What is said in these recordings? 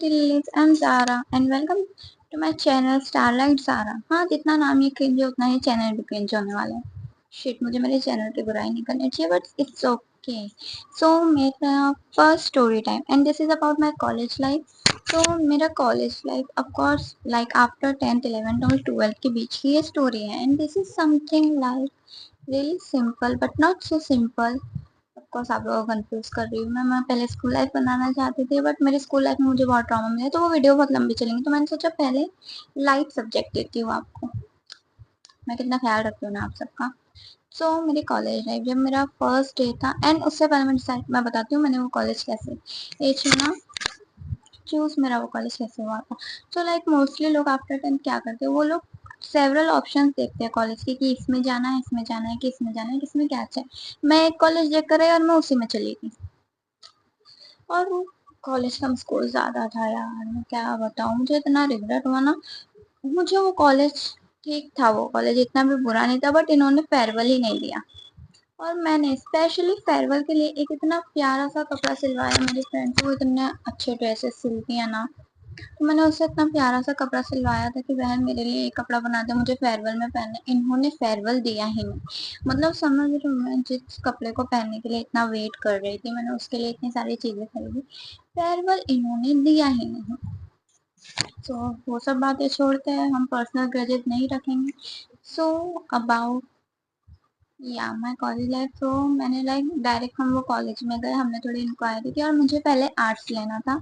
pretty lilies, I'm Zara and welcome to my channel Starlight Zara। हाँ, जितना नाम ये क्रिंज है उतना ही चैनल भी क्रिंज होने वाला है। शिट, मुझे मेरे चैनल की बुराई नहीं करनी चाहिए बट इट्स ओके। सो मेरा first story time and this is about my college life. तो मेरा college life of course like after 10th 11th और 12th के बीच की ये स्टोरी है and this is something like really simple but not so simple. Of course आप लोगों को कंफ्यूज कर रही हूँ मैं पहले स्कूल लाइफ बनाना चाहती थी बट मेरी स्कूल लाइफ में मुझे बहुत ट्रॉमा मिला तो वो वीडियो बहुत लंबी चलेंगी तो मैंने सोचा पहले लाइट सब्जेक्ट देती हूँ आपको। मैं कितना ख्याल रखती हूँ ना आप सबका। सो मेरी कॉलेज लाइफ जब मेरा फर्स्ट डे था एंड उससे पहले मैं बताती हूँ मैंने वो कॉलेज कैसे ये चुना, चूज मेरा वो कॉलेज कैसे हुआ था। सो लाइक मोस्टली लोग आफ्टर 10th क्या करते हैं, वो लोग सेवरल ऑप्शंस देखते हैं कॉलेज के कि इसमें जाना है, इसमें जाना है, कि इसमें जाना है, किसमें क्या अच्छा है। मैं एक कॉलेज देख कर आई और मैं उसी में चली गई और वो कॉलेज का स्कोर ज्यादा था यार, मैं क्या बताऊं, मुझे इतना रिग्रेट हुआ ना। मुझे वो कॉलेज ठीक था, वो कॉलेज इतना भी बुरा नहीं था बट इन्होंने फेयरवेल ही नहीं दिया। और मैंने स्पेशली फेयरवेल के लिए एक इतना प्यारा सा कपड़ा सिलवाया, मेरी फ्रेंड्स वो इतने अच्छे ड्रेसेस सिलती है ना, तो मैंने उससे इतना प्यारा सा कपड़ा सिलवाया था कि बहन मेरे लिए एक कपड़ा बना दे, मुझे फेयरवेल में पहनना। इन्होंने फेयरवेल दिया ही नहीं। मतलब समझ रहे हो, मैं जिस कपड़े को पहनने के लिए इतना वेट कर रही थी, मैंने उसके लिए इतनी सारी चीजें खरीदी, फेयरवेल इन्होंने दिया ही नहीं। तो वो सब बातें छोड़ते हैं, हम पर्सनल ग्रजेस नहीं रखेंगे। सो अबाउट या माई कॉलेज लाइफ, तो मैंने लाइक डायरेक्ट हम वो कॉलेज में गए, हमने थोड़ी इंक्वायरी की और मुझे पहले आर्ट्स लेना था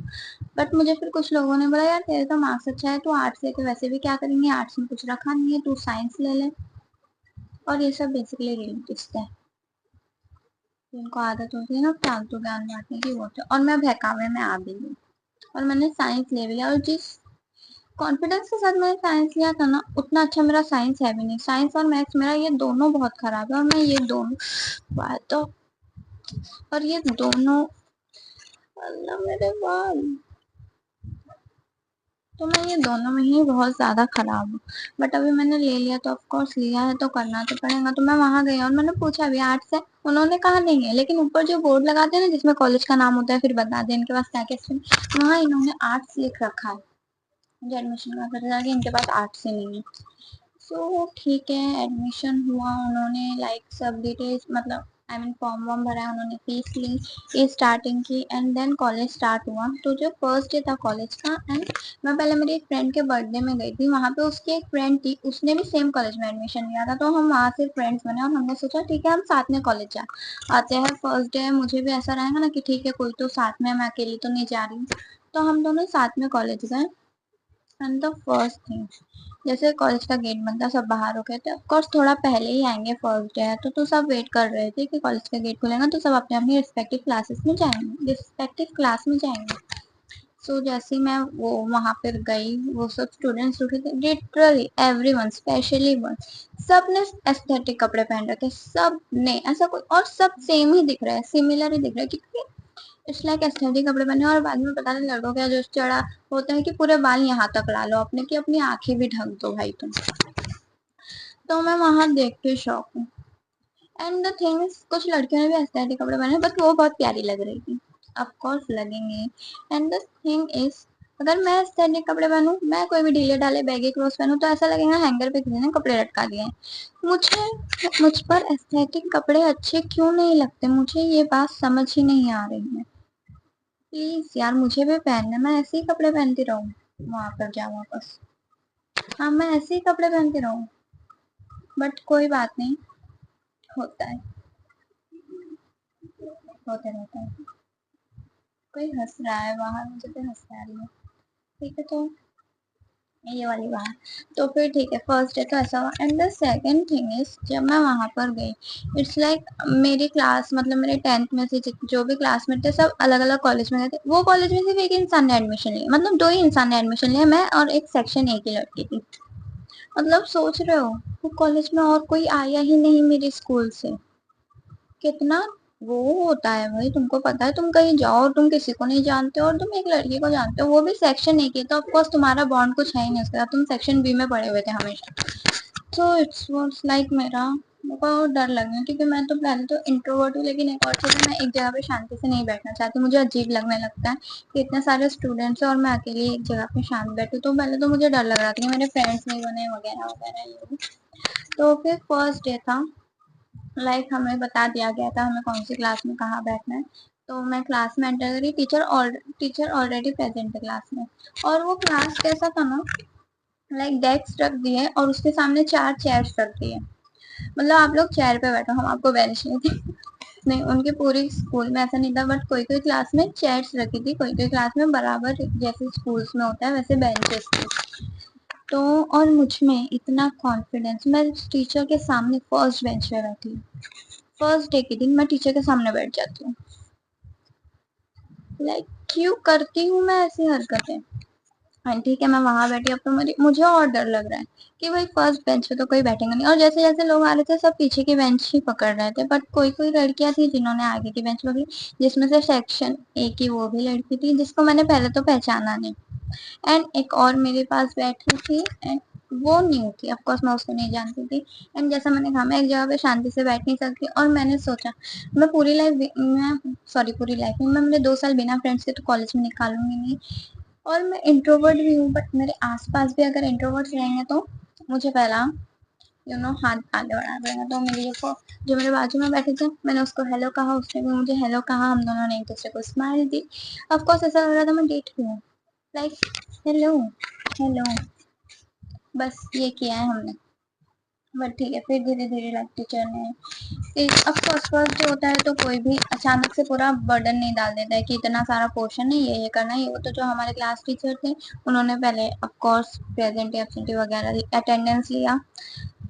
बट मुझे फिर कुछ लोगों ने बोला यार तेरे तो मार्क्स अच्छा है, तू आर्ट्स लेके वैसे भी क्या करेंगे, आर्ट्स में कुछ रखा नहीं है, तू साइंस ले ले। और ये सब बेसिकली रिलेटिव्स थे, जिनको आदत होती है ना फालतू ज्ञान बांटने की, वो थे और मैं बहकावे में आ भी गई और मैंने साइंस ले लिया। और जिस कॉन्फिडेंस के साथ मैंने साइंस लिया था ना, उतना अच्छा मेरा साइंस है भी नहीं। साइंस और मैथ्स मेरा ये दोनों बहुत खराब है और मैं ये दोनों बातों और ये दोनों, अल्लाह मेरे बाल, तो मैं ये दोनों में ही बहुत ज्यादा खराब हूँ। बट अभी मैंने ले लिया तो ऑफ कोर्स लिया है तो करना तो पड़ेगा। तो मैं वहां गई और मैंने पूछा अभी आर्ट्स है, उन्होंने कहा नहीं है, लेकिन ऊपर जो बोर्ड लगाते हैं ना जिसमें कॉलेज का नाम होता है फिर बता दें इनके पास क्या क्या स्ट्रीम, वहाँ इन्होंने आर्ट्स लिख रखा है। मुझे एडमिशन का पता चला कि इनके पास आर्ट्स ही नहीं है। सो ठीक है, एडमिशन हुआ, उन्होंने लाइक सब डिटेल्स मतलब आई मीन फॉर्म वॉर्म भरा है, उन्होंने फीस ली, ये स्टार्टिंग की एंड देन कॉलेज स्टार्ट हुआ। तो जो फर्स्ट डे था कॉलेज का एंड मैं पहले मेरी एक फ्रेंड के बर्थडे में गई थी, वहां पे उसकी एक फ्रेंड थी, उसने भी सेम कॉलेज में एडमिशन लिया था, तो हम वहां से फ्रेंड्स बने और हमने सोचा ठीक है हम साथ में कॉलेज जा आते हैं। फर्स्ट डे मुझे भी ऐसा रहेगा ना कि ठीक है कोई तो साथ में, मैं अकेली तो नहीं जा रही हूँ। तो हम दोनों साथ में कॉलेज गए एंड द फर्स्ट थिंग, जैसे कॉलेज का गेट बंद था, सब बाहर हो गए थे। ऑफकोर्स थोड़ा पहले ही आएंगे, फर्स्ट डे है तो सब वेट कर रहे थे कि कॉलेज का गेट खुलेगा तो सब अपने अपनी रिस्पेक्टिव क्लासेस में जाएंगे, रिस्पेक्टिव क्लास में जाएंगे। सो जैसे ही मैं वो वहां पर गई, वो सब स्टूडेंट्स उठे थे, लिटरली एवरीवन स्पेशली वन, सब ने एस्थेटिक कपड़े पहन रखे, सब ने ऐसा कोई, और सब सेम ही दिख रहा है, सिमिलर ही दिख रहा है, क्योंकि इट्स लाइक एस्थेटिक कपड़े पहने। और बाद में पता नहीं लड़कों का जो चढ़ा होता है कि पूरे बाल यहाँ तक ला लो अपने, की अपनी आंखें भी ढक दो भाई तुम। तो मैं वहां देख के शौक हूँ। एंड द थिंग इज कुछ लड़कियों ने भी एस्थेटिक कपड़े पहने बट वो बहुत प्यारी लग रही थी, ऑफ कोर्स लगेंगे। एंड द थिंग इज अगर मैं एस्थेटिक कपड़े पहनूं, मैं कोई भी ढीले ढाले बैगी क्लोथ पहनूं तो ऐसा लगेगा हैंगर पे किसी ने कपड़े लटका दिए हैं। मुझे मुझ पर एस्थेटिक कपड़े अच्छे क्यों नहीं लगते, मुझे ये बात समझ ही नहीं आ रही है। प्लीज यार मुझे भी पहनना, मैं ऐसे ही कपड़े पहनती रहूं वहां पर जा वापस। हाँ मैं ऐसे ही कपड़े पहनती रहूं, बट कोई बात नहीं, होता है, होता रहता है। कोई हंस रहा है बाहर, मुझे तो हंस आ रही है। ठीक है, तो ये वाली बात, तो फिर ठीक है फर्स्ट डे तो ऐसा हुआ। And the second thing is जब मैं वहां पर गई, इट्स लाइक मेरी क्लास मतलब मेरे 10th में से जो भी क्लासमेट थे सब अलग अलग कॉलेज में गए थे। वो कॉलेज में सिर्फ एक इंसान ने एडमिशन लिया, मतलब दो ही इंसान ने एडमिशन लिया, मैं और एक सेक्शन ए की लड़की थी। मतलब सोच रहे हो, वो कॉलेज में और कोई आया ही नहीं मेरे स्कूल से। कितना वो होता है भाई, तुमको पता है तुम कहीं जाओ और तुम किसी को नहीं जानते हो और तुम एक लड़की को जानते हो, वो भी सेक्शन ए की, तो ऑफकोर्स तुम्हारा बॉन्ड कुछ है ही नहीं उसके साथ, तुम सेक्शन बी में पड़े हुए थे हमेशा। तो इट्स वाज लाइक मेरा मेरे को डर लग रहा है क्योंकि मैं तो पहले तो इंट्रोवर्ट हूँ, लेकिन एक और चीज़ है, मैं एक जगह पे शांति से नहीं बैठना चाहती, मुझे अजीब लगने लगता है कि इतने सारे स्टूडेंट्स हैं और मैं अकेली एक जगह पे शांत बैठूँ। तो पहले तो मुझे डर लग रहा था कि मेरे फ्रेंड्स नहीं बने वगैरह वगैरह ये वो। तो फिर फर्स्ट डे था, लाइक हमें बता दिया गया था हमें कौन सी क्लास में कहाँ बैठना है। तो मैं क्लास में एंटर करी, टीचर ऑलरेडी प्रेजेंट है क्लास में। और वो क्लास कैसा था ना, लाइक डेस्क रख दिए और उसके सामने 4 चेयर्स रख दिए, मतलब आप लोग चेयर पे बैठो, हम आपको बेंच नहीं दी। नहीं, उनके पूरी स्कूल में ऐसा नहीं था, बट कोई कोई क्लास में चेयर्स रखी थी, कोई कोई क्लास में बराबर जैसे स्कूल्स में होता है वैसे बेंचेस थी। तो और मुझ में इतना कॉन्फिडेंस, मैं टीचर के सामने फर्स्ट बेंच पे बैठी, फर्स्ट डे के दिन मैं टीचर के सामने बैठ जाती हूँ। लाइक क्यों करती हूँ मैं ऐसी हरकतें। हाँ ठीक है, मैं वहां बैठी, अब तो मुझे और डर लग रहा है कि भाई फर्स्ट बेंच पे तो कोई बैठेगा नहीं। और जैसे जैसे लोग आ रहे थे सब पीछे की बेंच ही पकड़ रहे थे, बट कोई कोई लड़कियां थी जिन्होंने आगे की बेंच पकड़ी, जिसमें से सेक्शन ए की वो भी लड़की थी जिसको मैंने पहले तो पहचाना नहीं, एंड एक और मेरे पास बैठी थी, एंड वो न्यू थी, ऑफ कोर्स मैं उसको नहीं जानती थी। एंड जैसा मैंने कहा, मैं एक जगह पे शांति से बैठ नहीं सकती, और मैंने सोचा मैं पूरी लाइफ में मैं मेरे 2 साल बिना फ्रेंड्स के तो कॉलेज में निकालूंगी नहीं। और मैं इंट्रोवर्ट भी हूँ, बट मेरे आसपास भी अगर इंट्रोवर्ट्स रहेंगे तो मुझे पहला हाथ आगे बढ़ाना पड़ेगा। तो मेरी जो मेरे बाजू में बैठे थे, मैंने उसको हेलो कहा, उसने भी मुझे हेलो कहा, हम दोनों ने एक दूसरे को स्माइल दी। ऑफ कोर्स ऐसा लग रहा था मैं डेट पे हूँ, लाइक हेलो हेलो, बस ये किया है हमने। बट ठीक है, फिर धीरे धीरे लाइक टीचर ने, ऑफकोर्स फर्स्ट डे होता है तो कोई भी अचानक से पूरा बर्डन नहीं डाल देता है कि इतना सारा पोर्शन है, ये करना है ये वो। तो जो हमारे क्लास टीचर थे उन्होंने पहले ऑफकोर्स प्रेजेंट एब्सेंटी वगैरह अटेंडेंस लिया,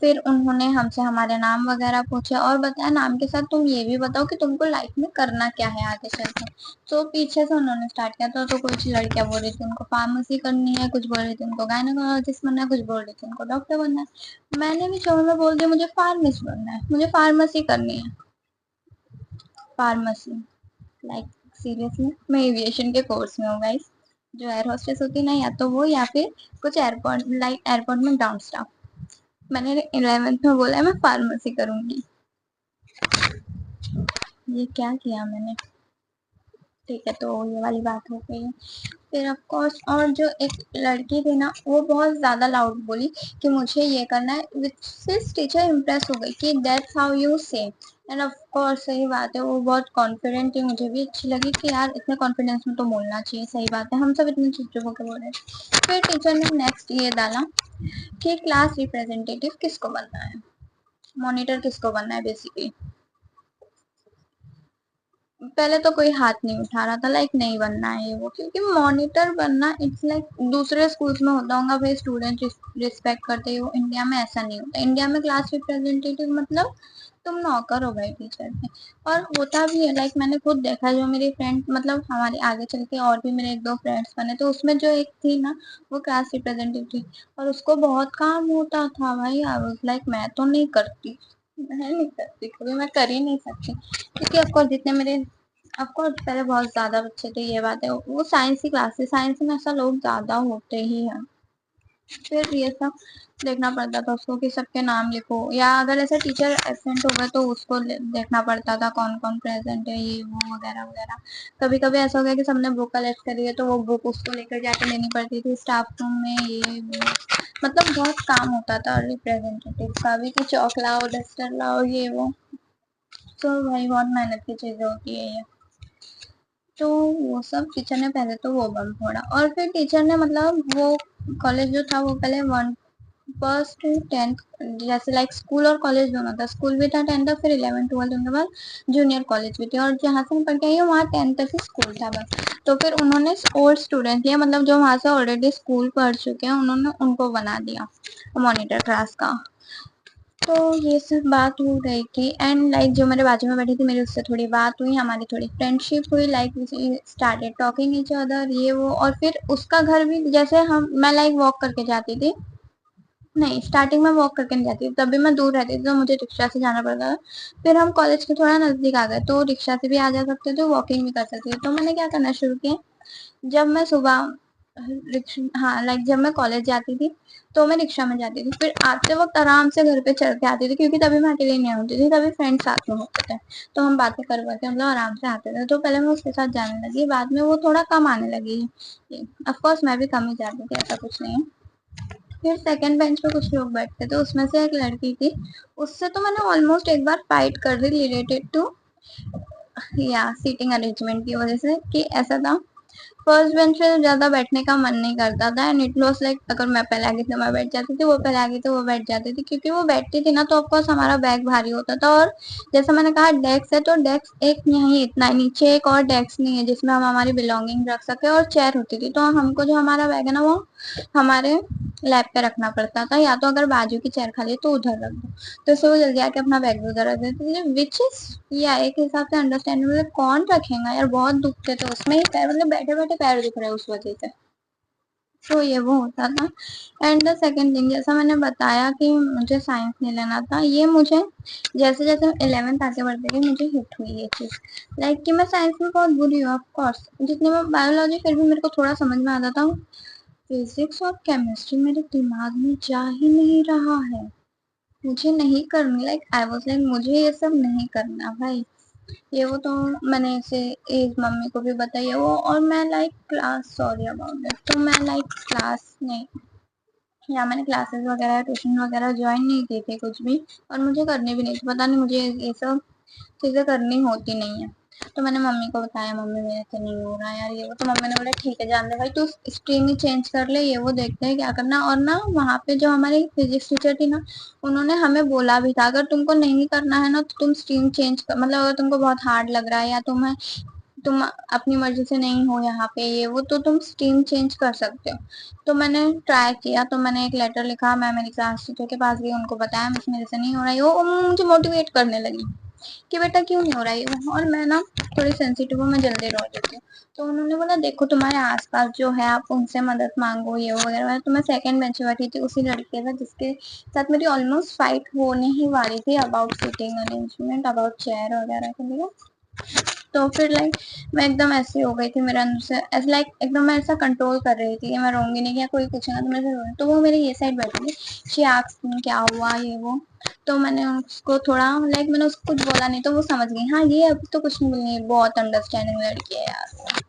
फिर उन्होंने हमसे हमारे नाम वगैरह पूछे और बताया नाम के साथ तुम ये भी बताओ कि तुमको लाइफ में करना क्या है आगे चल के। तो पीछे से उन्होंने स्टार्ट किया था, तो कुछ लड़कियां बोल रही थी उनको फार्मेसी करनी है, कुछ बोल रही थी उनको गायनेकोलॉजिस्ट बनना है, कुछ बोल रही थी उनको डॉक्टर बनना है। मैंने भी शोर में बोल दिया मुझे फार्मेसी बनना है, मुझे फार्मेसी करनी है, फार्मेसी। लाइक सीरियसली मैं एविएशन के कोर्स में हूँ गाइस, जो एयर होस्टेस होती है ना, या तो वो या फिर कुछ एयरपोर्ट, लाइक एयरपोर्ट में ग्राउंड स्टाफ। मैंने 11th में बोला है मैं फार्मेसी करूंगी। ये क्या किया मैंने। ठीक है, तो ये वाली बात हो गई। फिर ऑफ कोर्स और जो एक लड़की थी ना, वो बहुत ज्यादा लाउड बोली कि मुझे ये करना है, विच टीचर इम्प्रेस हो गई कि दैट्स हाउ यू से। एंड ऑफ कोर्स सही बात है, वो बहुत कॉन्फिडेंट थी, मुझे भी अच्छी लगी कि यार इतने कॉन्फिडेंस में तो बोलना चाहिए, सही बात है, हम सब इतने चुप चुप होकर बोल रहे हैं। फिर टीचर ने नेक्स्ट ये डाला कि क्लास रिप्रेजेंटेटिव किसको बनना है, मॉनिटर किसको बनना है बेसिकली। पहले तो कोई हाथ नहीं उठा रहा था, लाइक नहीं बनना है ये वो, क्योंकि मॉनिटर बनना इट्स लाइक दूसरे स्कूल्स में होता होगा भाई, स्टूडेंट रिस्पेक्ट करते हो, इंडिया में ऐसा नहीं होता। इंडिया में क्लास रिप्रेजेंटेटिव मतलब तुम नौकर हो भाई टीचर के। और होता भी है, लाइक मैंने खुद देखा, जो मेरी फ्रेंड मतलब हमारे आगे चल के और भी मेरे 1-2 फ्रेंड्स बने, तो उसमें जो एक थी ना, वो क्लास रिप्रेजेंटेटिव थी, और उसको बहुत काम होता था भाई। लाइक मैं तो नहीं करती, मैं नहीं करती कभी, मैं कर ही नहीं सकती, क्योंकि ऑफकोर्स जितने मेरे, ऑफकोर्स पहले बहुत ज्यादा बच्चे थे, ये बात है, वो साइंस की क्लास थी, साइंस में ऐसा लोग ज्यादा होते ही हैं। फिर ये सब देखना पड़ता था उसको कि सबके नाम लिखो, या अगर ऐसा टीचर एब्सेंट हो गए तो उसको देखना पड़ता था कौन कौन प्रेजेंट है ये वो वगैरह वगैरह। कभी कभी ऐसा हो गया कि सबने बुक कलेक्ट करी है तो वो बुक उसको लेकर जाके लेनी पड़ती थी स्टाफ रूम में, ये वो, मतलब बहुत काम होता था रिप्रेजेंटेटिव का भी, कि चौक लाओ, डस्टर लाओ, ये वो। तो भाई बहुत मेहनत की चीजें होती है ये। तो वो सब टीचर ने पहले तो वो बम फोड़ा, और फिर टीचर ने मतलब वो कॉलेज जो था वो पहले 1st to 10th, जैसे लाइक स्कूल और कॉलेज दोनों था, स्कूल भी था 10 तक, फिर 11th 12th उनके बाद जूनियर कॉलेज भी थे, और जहाँ से मैं पढ़ के आई हूँ वहाँ 10th तक ही स्कूल था बस। तो फिर उन्होंने ओल्ड स्टूडेंट लिया, मतलब जो वहाँ से ऑलरेडी स्कूल पढ़ चुके हैं, उन्होंने उनको बना दिया मॉनिटर क्लास का। तो ये सब बात हो रही थी, एंड लाइक जो मेरे बाजू में बैठी थी मेरी उससे थोड़ी बात हुई, हमारी थोड़ी फ्रेंडशिप हुई, like started talking each other ये वो। और फिर उसका घर भी जैसे हम, मैं लाइक वॉक करके जाती थी, नहीं स्टार्टिंग में वॉक करके नहीं जाती थी, तब भी मैं दूर रहती थी तो मुझे रिक्शा से जाना पड़ता था। फिर हम कॉलेज के थोड़ा नजदीक आ गए तो रिक्शा से भी आ जा सकते थे, वॉकिंग भी कर सकते थे। तो मैंने क्या करना शुरू किया, जब मैं सुबह हाँ लाइक जब मैं कॉलेज जाती थी तो मैं रिक्शा में जाती थी, फिर आते वक्त आराम से घर पे चल के आती थी, क्योंकि तभी मैं अकेले नहीं होती थी, तभी फ्रेंड साथ में होते थे, तो हम बातें कर करके मतलब आराम से आते थे। तो पहले मैं उसके साथ जाने लगी, बाद में वो थोड़ा कम आने लगी। ऑफ कोर्स मैं भी कम ही जाती थी, ऐसा कुछ नहीं है। फिर सेकंड बेंच पे कुछ लोग बैठते थे, उसमें से एक लड़की थी, उससे तो मैंने ऑलमोस्ट एक बार फाइट कर दी रिलेटेड टू या सीटिंग अरेंजमेंट की वजह से, कि ऐसा था फर्स्ट बेंच पे ज्यादा बैठने का मन नहीं करता था, एंड इट वाज लाइक अगर मैं पहले आ गई तो मैं बैठ जाती थी, वो पहले आ गई तो वो बैठ जाती थी, क्योंकि वो बैठती थी ना तो ऑफकोर्स हमारा बैग भारी होता था। और जैसे मैंने कहा डेस्क है, तो डेस्क एक नहीं, इतना ही नीचे एक और डेस्क नहीं है जिसमें हम हमारी बिलोंगिंग रख सके, और चेयर होती थी, तो हमको जो हमारा बैग है ना वो हमारे लैब पे रखना पड़ता था, या तो अगर बाजू की चेयर खाली है तो उधर रख दो, तो इससे वो जल्दी आके अपना बैग भी उधर रख देते थे, विच इज या एक हिसाब से अंडरस्टैंडेबल, मतलब कौन रखेगा यार, बहुत दुखते थे उसमें ही पैर, मतलब बैठे बैठे पैर दुख रहे उस वजह से। तो ये वो होता था। एंड द सेकेंड थिंग, जैसा मैंने बताया कि मुझे साइंस नहीं लेना था, ये मुझे जैसे जैसे 11th आगे बढ़ते गई मुझे हिट हुई ये चीज, लाइक कि मैं साइंस में बहुत बुरी हूँ ऑफकोर्स, जितनी मैं बायोलॉजी फिर भी मेरे को थोड़ा समझ में आता था, फिजिक्स और केमिस्ट्री मेरे दिमाग में जा ही नहीं रहा है, मुझे नहीं करनी, लाइक आई वाज लाइक मुझे ये सब नहीं करना भाई, ये वो। तो मैंने ऐसे एक मम्मी को भी बताया वो, और मैं like class, sorry about that, तो मैं लाइक क्लास नहीं, या मैंने क्लासेस वगैरह ट्यूशन वगैरह ज्वाइन नहीं की थी कुछ भी, और मुझे करनी भी नहीं थी, पता नहीं मुझे ये सब चीजें करनी होती नहीं है। तो मैंने मम्मी को बताया, मम्मी मेरे से नहीं हो रहा यार ये वो, तो मम्मी ने बोला ठीक है जान दे भाई, तू स्ट्रीम ही चेंज कर ले, ये वो देखते हैं क्या करना। और ना वहाँ पे जो हमारी फिजिक्स टीचर थी ना, उन्होंने हमें बोला भी था अगर तुमको नहीं करना है ना तो तुम स्ट्रीम चेंज कर, मतलब अगर तुमको बहुत हार्ड लग रहा है या तुम अपनी मर्जी से नहीं हो यहाँ पे ये वो, तो तुम स्ट्रीम चेंज कर सकते हो। तो मैंने ट्राई किया, तो मैंने एक लेटर लिखा, मैं मेरी क्लास टीचर के पास गई, उनको बताया मिस मेरे से नहीं हो रहा है वो मुझे मोटिवेट करने लगी कि बेटा क्यों नहीं हो रहा है, और मैं ना थोड़ी सेंसिटिव हूँ, मैं जल्दी रो देती हूँ। तो उन्होंने बोला देखो तुम्हारे आसपास जो है आप उनसे मदद मांगो ये वो वगैरह। तो मैं सेकंड बेंच पे बैठी थी उसी लड़के के साथ जिसके साथ मेरी ऑलमोस्ट फाइट होने ही वाली थी about seating arrangement, about chair वगैरह के लिए। तो फिर लाइक मैं एकदम ऐसी हो गई थी मेरे अंदर से, ऐसे लाइक एकदम मैं ऐसा कंट्रोल कर रही थी कि मैं रोऊंगी नहीं, या कोई पूछेगा तो मैं ऐसे रोऊंगी। तो वो मेरे ये साइड बैठी थी, शी आस्क्ड क्या हुआ ये वो, तो मैंने उसको थोड़ा लाइक मैंने उसको कुछ बोला नहीं, तो वो समझ गई हाँ ये अभी तो कुछ नहीं है, बहुत अंडरस्टैंडिंग लड़की है यार।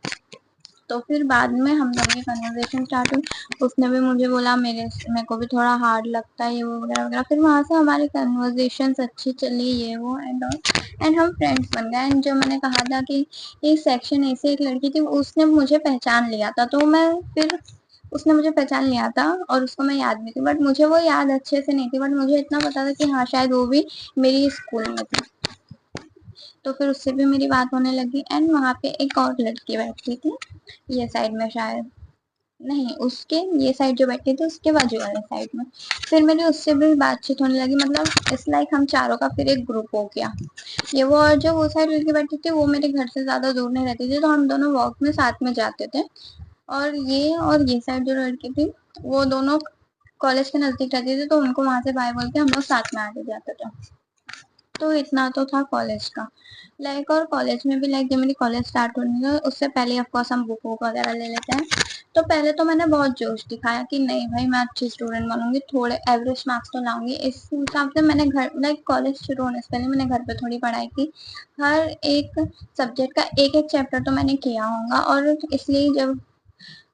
तो फिर बाद में हम दोनों की कन्वर्सेशन स्टार्ट हुई, उसने भी मुझे बोला मेरे को भी थोड़ा हार्ड लगता है ये वो वगैरह वगैरह, फिर वहां से हमारी कन्वर्सेशन अच्छी चली ये वो एंड ऑल, एंड हम फ्रेंड्स बन गए। एंड जो मैंने कहा था कि एक सेक्शन ए से एक लड़की थी, उसने मुझे पहचान लिया था, तो मैं फिर उसने मुझे पहचान लिया था और उसको मैं याद भी थी, बट मुझे वो याद अच्छे से नहीं थी, बट मुझे इतना पता था कि हाँ शायद वो भी मेरी स्कूल में थी। तो फिर उससे भी मेरी बात होने लगी, एंड वहाँ पे एक और लड़की बैठी थी ये साइड में, शायद नहीं उसके ये साइड जो बैठी थी उसके बाजू वाले साइड में, फिर मेरी उससे भी बातचीत होने लगी, मतलब इस लाइक हम चारों का फिर एक ग्रुप हो गया ये वो। और जो वो साइड लड़की बैठी थी वो मेरे घर से ज्यादा दूर नहीं रहती थी, तो हम दोनों वॉक में साथ में जाते थे। और ये साइड जो लड़की थी वो दोनों कॉलेज के नजदीक रहती थी, तो उनको वहां से बाय बोल के हम लोग साथ में आके जाते थे। तो इतना तो था कॉलेज का लाइक। और कॉलेज में भी लाइक जब मेरी कॉलेज स्टार्ट होनी है उससे पहले ऑफकोर्स हम बुक वुक वगैरह ले लेते हैं। तो पहले तो मैंने बहुत जोश दिखाया कि नहीं भाई मैं अच्छी स्टूडेंट बनूंगी, थोड़े एवरेज मार्क्स तो लाऊंगी, इस हिसाब से मैंने घर लाइक कॉलेज शुरू होने से पहले मैंने घर पे थोड़ी पढ़ाई की, हर एक सब्जेक्ट का एक एक चैप्टर तो मैंने किया होगा, और इसलिए जब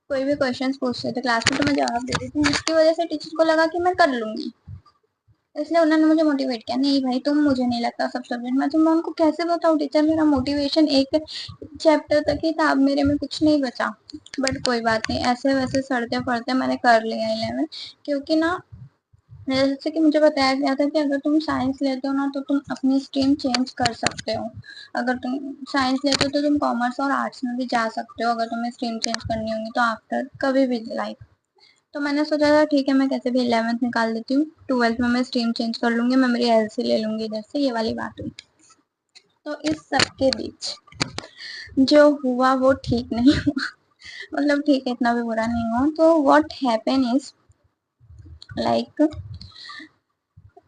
कोई भी क्वेश्चन पूछते थे क्लास में तो मैं जवाब देती थी, जिसकी वजह से टीचर को लगा कि मैं कर लूंगी, इसलिए उन्होंने मुझे मोटिवेट किया, नहीं भाई तुम, मुझे नहीं लगता सब सब्जेक्ट में, तो मैं उनको कैसे बताऊँ टीचर, मेरा मोटिवेशन एक चैप्टर तक ही था, अब मेरे में कुछ नहीं बचा। बट कोई बात नहीं, ऐसे वैसे सड़ते पड़ते मैंने कर लिया 11, क्योंकि ना जैसे कि मुझे बताया गया था कि अगर तुम साइंस लेते हो ना तो तुम अपनी स्ट्रीम चेंज कर सकते हो, अगर तुम साइंस लेते हो तो तुम कॉमर्स और आर्ट्स में भी जा सकते हो, अगर तुम्हें स्ट्रीम चेंज करनी होगी तो आफ्टर कभी भी लाइक। तो मैंने सोचा था ठीक है मैं कैसे भी 11th निकाल लेती हूँ, 12th में मैं स्ट्रीम चेंज कर लूंगी, मैं मेरी एलसी ले लूंगी इधर से, ये वाली बात हुई। तो इस सब के बीच जो हुआ वो ठीक नहीं हुआ, मतलब ठीक है इतना भी बुरा नहीं हुआ। तो व्हाट हैपन इज लाइक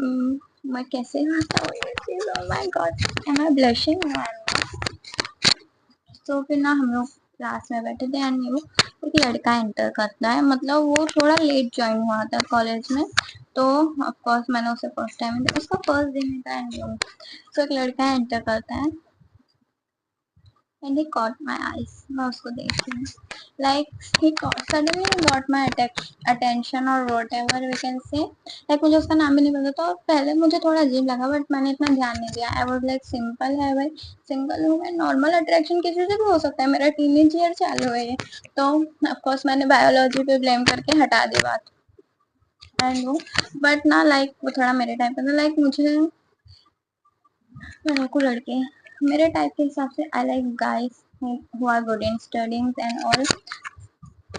मैं कैसे बताऊँ ये चीज, oh my god am I blushing. तो फिर ना हम लोग क्लास में बैठे थे एंड वो एक लड़का एंटर करता है, मतलब वो थोड़ा लेट ज्वाइन हुआ था कॉलेज में, तो ऑफ कोर्स मैंने उसे फर्स्ट टाइम, उसका फर्स्ट दिन था एंड तो एक लड़का एंटर करता है and he caught my eyes. मैं उसको देखती हूँ, like suddenly he got my attention or whatever we can say. Like मुझे उसका नाम भी नहीं पता था और पहले मुझे थोड़ा अजीब लगा बट मैंने इतना ध्यान नहीं दिया. I was like सिंपल है भाई, सिंगल हूँ मैं, नॉर्मल अट्रैक्शन किसी से भी हो सकता है, मेरा टीनेज ईयर चालू है ये, तो ऑफ कोर्स मैंने बायोलॉजी पे ब्लेम करके हटा दी बात एंड वो, बट ना लाइक वो थोड़ा मेरे टाइप का था, लाइक मुझे लड़कों को लड़के मेरे टाइप के हिसाब से I like guys who are good in studies and all,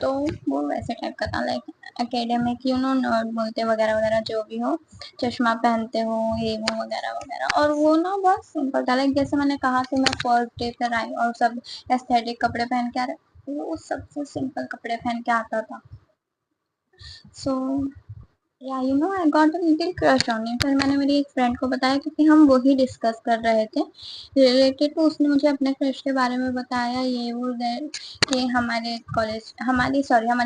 तो वो वैसे टाइप का था, like academic you know nerd बोलते वगैरह वगैरह जो भी हो, चश्मा पहनते हो ये वो वगैरह वगैरह, और वो ना बहुत सिंपल था, लाइक जैसे मैंने कहा कि मैं फर्स्ट डे पर आई और सब एस्थेटिक कपड़े पहन के आ रहे, वो सबसे सिंपल कपड़े पहन के आता था. सो या you know I got a little crush on him. फिर मैंने मेरी एक फ्रेंड को बताया क्योंकि हम वही डिस्कस कर रहे थे रिलेटेड, तो उसने मुझे अपने क्रश के बारे में बताया ये वो कि हमारे कॉलेज हमारी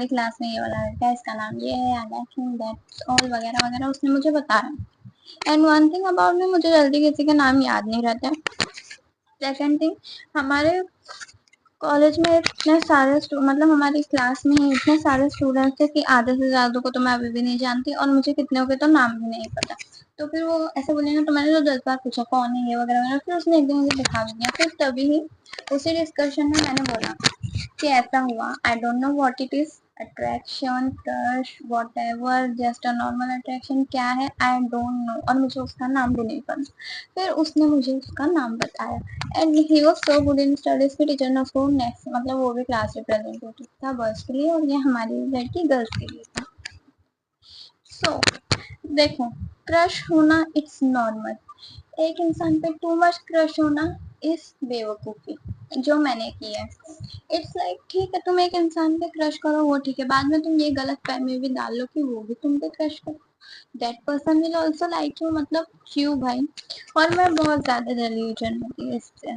क्लास में ये वाला लड़का है, इसका नाम ये है, I like him, that's all वगैरह वगैरह उसने मुझे बताया. And one thing about me, मुझे जल्दी किसी के नाम याद नहीं रहते. सेकेंड थिंग, हमारे कॉलेज में इतने सारे मतलब हमारी क्लास में ही इतने सारे स्टूडेंट्स थे कि आधे से ज्यादा को तो मैं अभी भी नहीं जानती और मुझे कितने के तो नाम भी नहीं पता. तो फिर वो ऐसे बोले ना, तो मैंने तो 10 बार पूछा कौन है ये वगैरह वगैरह, फिर उसने एक दिन मुझे दिखा भी दिया. फिर तभी ही उसी डिस्कशन में मैंने बोला कि ऐसा हुआ, I don't know what it is, attraction, crush, what ever, just a normal attraction क्या है आई डोंट नो, और मुझे उसका नाम भी नहीं पता. फिर उसने मुझे उसका नाम बताया and he was so good in studies की टीचर ने उसको नेक्स्ट, मतलब वो भी क्लास रिप्रेजेंटेटिव था बॉयज के लिए और ये हमारी लड़की गर्ल्स के लिए था. सो देखो, क्रश होना इट्स नॉर्मल, एक इंसान पे टू मच क्रश होना इस बेवकूफ़ी जो मैंने की है. इट्स लाइक ठीक है तुम एक इंसान पे क्रश करो वो ठीक है, बाद में तुम ये गलत फहमी भी डाल लो कि वो भी तुम पे क्रश करो, that person will also like you, मतलब क्यों भाई. और मैं बहुत ज्यादा रिलीजन होती है इससे.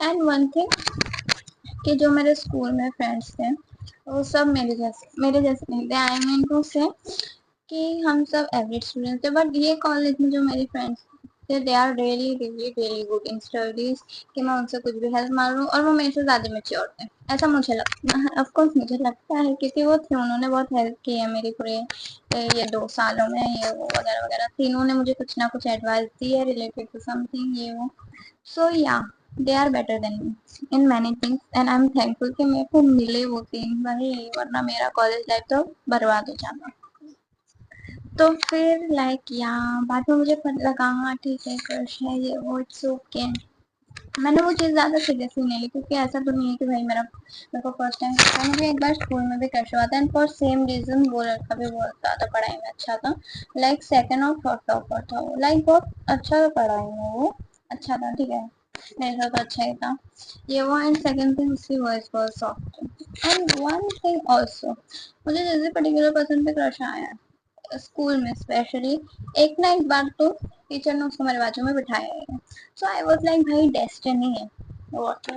एंड वन थिंग कि जो मेरे स्कूल में फ्रेंड्स थे वो सब मेरे जैसे नहीं थे, आई मीन टू से कि हम सब एवरेज स्टूडेंट थे, बट ये कॉलेज में जो मेरी फ्रेंड्स थे they are really really really good in studies, कि मैं उनसे कुछ भी हेल्प मांगूं और वो मेरे से ज़्यादा मेच्योर थे, ऐसा मुझे लगता है. ऑफकोर्स मुझे लगता है क्योंकि वो थे, उन्होंने बहुत हेल्प की है मेरी पूरे ये 2 सालों में, ये वो वगैरह वगैरह, तीनों ने मुझे कुछ ना कुछ एडवाइस दी है रिलेटेड टू समथिंग ये वो. So yeah they are better than me in many things and I am thankful कि मेरे को मिले वो 3 भाई, वरना मेरा कॉलेज लाइफ तो बर्बाद हो जाता. तो फिर लाइक या बाद में मुझे पता लगा हाँ ठीक है क्रश है ये वो, इट्स ओके. मैंने वो चीज़ ज़्यादा सीरियसली नहीं ली क्योंकि ऐसा तो नहीं है कि भाई मेरे को फर्स्ट टाइम, मुझे एक बार स्कूल में भी क्रश हुआ था एंड फॉर सेम रीजन वो लड़का भी बहुत ज़्यादा पढ़ाई में अच्छा था, लाइक सेकंड और थर्ड टॉपर था वो, लाइक बहुत अच्छा था पढ़ाई में, वो अच्छा था ठीक है, मेरे साथ तो अच्छा ही था ये वो. एंड सेकंड थिंग उसकी वॉइस बहुत सॉफ्ट थी. एंड वन थिंग ऑल्सो, मुझे जैसे पर्टिकुलर पर्सन पे क्रश आया है स्कूल में स्पेशली, एक ना एक बार तो टीचर ने उसको मेरे बाजू में बिठाया है. सो आई वाज लाइक भाई डेस्टिनी है व्हाट,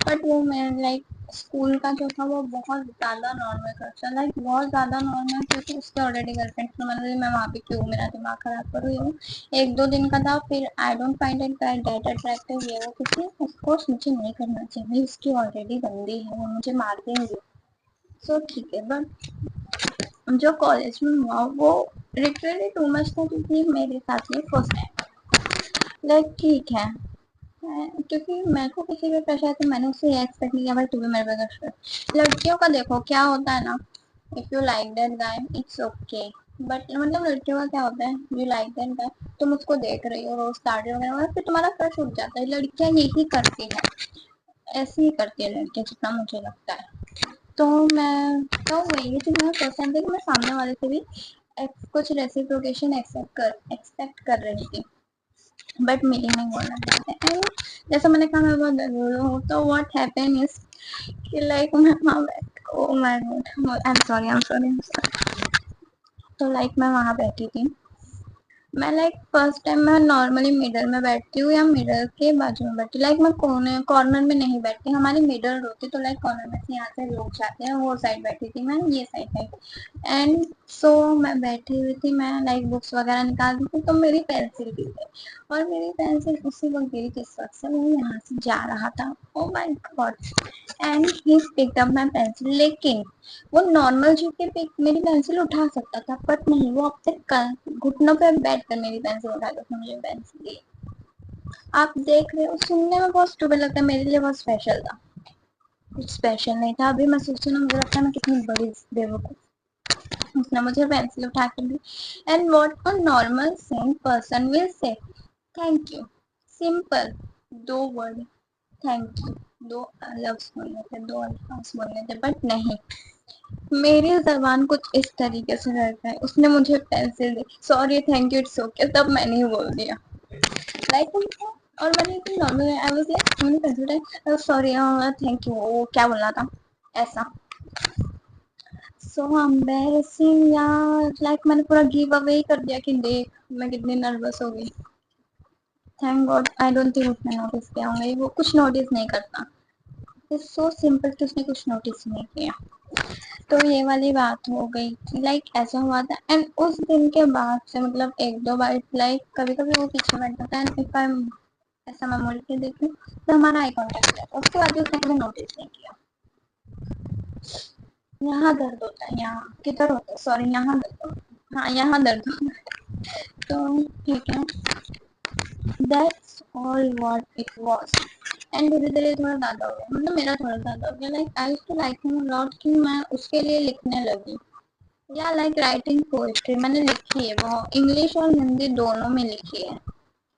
बट वो मैं लाइक स्कूल का जो था वो बहुत ज़्यादा नॉर्मल खर्चा, लाइक बहुत ज़्यादा नॉर्मल, क्योंकि उसके ऑलरेडी गर्लफ्रेंड थी, मैंने मैं वहाँ पे क्यों मेरा दिमाग खराब करूँ ये वो. 1-2 दिन का था, फिर I don't find it that attractive ये वो, क्योंकि ऑफकोर्स मुझे नहीं करना चाहिए भाई, उसकी ऑलरेडी बंदी है वो मुझे मार देंगे. सो ठीक है, बट जो कॉलेज में हुआ वो लिटरली टू मच था क्योंकि मेरे साथ ये फर्स्ट टाइम, लाइक ठीक है क्योंकि मेरे को किसी पे क्रश है तो मैंने उससे ये एक्सपेक्ट नहीं किया भाई तू भी मेरे पे क्रश कर. लड़कियों का देखो क्या होता है ना, if you like that guy it's okay, but मतलब लड़कियों का क्या होता है, यू लाइक दैट गाय, तुम उसको देख रही हो रोज स्टार्ट वगैरह, फिर तुम्हारा क्रश उठ जाता है. लड़कियां यही करती है, ऐसे ही करती है लड़कियां जितना मुझे लगता है. तो मैं तो वही चीज मैं फर्स्ट टाइम थी कि मैं सामने वाले से भी कुछ रेसिप्रोकेशन एक्सपेक्ट कर रही थी, बट मेरी नहीं बोलना चाहते. एंड जैसे मैंने कहा मैं बहुत डरू हूँ, तो व्हाट हैपन इज कि लाइक मैं वहाँ बैठ, oh my God, I am sorry. तो लाइक मैं वहाँ बैठी थी, मैं लाइक फर्स्ट टाइम मैं नॉर्मली मिडल में बैठती हूँ या मिडल के बाजू में बैठती हूँ। लाइक मैं कोने कॉर्नर में नहीं बैठती, हमारी मिडल होती तो लाइक कॉर्नर में से यहाँ से लोग जाते हैं, वो साइड बैठी थी मैं, ये साइड बैठी। एंड सो मैं बैठी हुई थी, मैं लाइक बुक्स वगैरह निकाल रही थी, तो मेरी पेंसिल गिर गई और मेरी पेंसिल उसी वक्त गिरी जिस वक्त से वो यहाँ से जा रहा था। Oh my God. And he picked up my pencil, लेकिन वो नॉर्मल जी के पे मेरी पेंसिल उठा सकता था, बट नहीं, वो अपने घुटनों पे बैठ कर मेरी पेंसिल उठा कर उसने मुझे पेंसिल दी। आप देख रहे हो, सुनने में बहुत स्टूपिड लगता है, मेरे लिए बहुत स्पेशल था। कुछ स्पेशल नहीं था। अभी मैं सोचती हूँ, मुझे लगता है मैं कितनी बड़ी बेवकूफ। उसने मुझे पेंसिल उठा के दी। And what a normal saying person will say, thank you. Simple, दो वर्ड, थैंक यू, दो लफ्ज बोलने थे, दो अल्फाज बोलने थे, बट नहीं, मेरी जबान कुछ इस तरीके से रहता है। उसने मुझे pencil the, sorry, thank you, it's okay, तब मैंने ही बोल दिया लाइक। और मैंने एकदम नॉर्मल, आई वाज लाइक, मैंने पेंसिल, सॉरी, थैंक यू, वो क्या बोलना था, ऐसा। सो एम्बैरेसिंग यार, लाइक मैंने पूरा गिव अवे ही कर दिया कि देख मैं कितनी नर्वस हो गई। Thank God, I don't think उसने नोटिस किया होंगे, वो कुछ नोटिस नहीं करता। इट्स सो सिंपल कि उसने कुछ नोटिस नहीं किया। तो ये वाली बात हो गई थी, लाइक ऐसा हुआ था। एंड उस दिन के बाद से मतलब एक दो बार लाइक कभी कभी वो पीछे बैठ जाता है, एंड इफ आई ऐसा मैं मुड़ के देखूं तो हमारा आई कांटेक्ट है, उसके बाद उसने कभी नोटिस नहीं किया। यहाँ दर्द होता है, यहाँ किधर होता है, सॉरी, यहाँ दर्द होता है, हाँ यहाँ दर्द होता है। तो ठीक है, that's all what it was. And धीरे धीरे थोड़ा ज्यादा हो गया, मतलब मेरा थोड़ा ज्यादा हो गया, like I too like him lot कि मैं उसके लिए लिखने लगी। या लाइक राइटिंग पोएट्री मैंने लिखी है, वो इंग्लिश और हिंदी दोनों में लिखी है।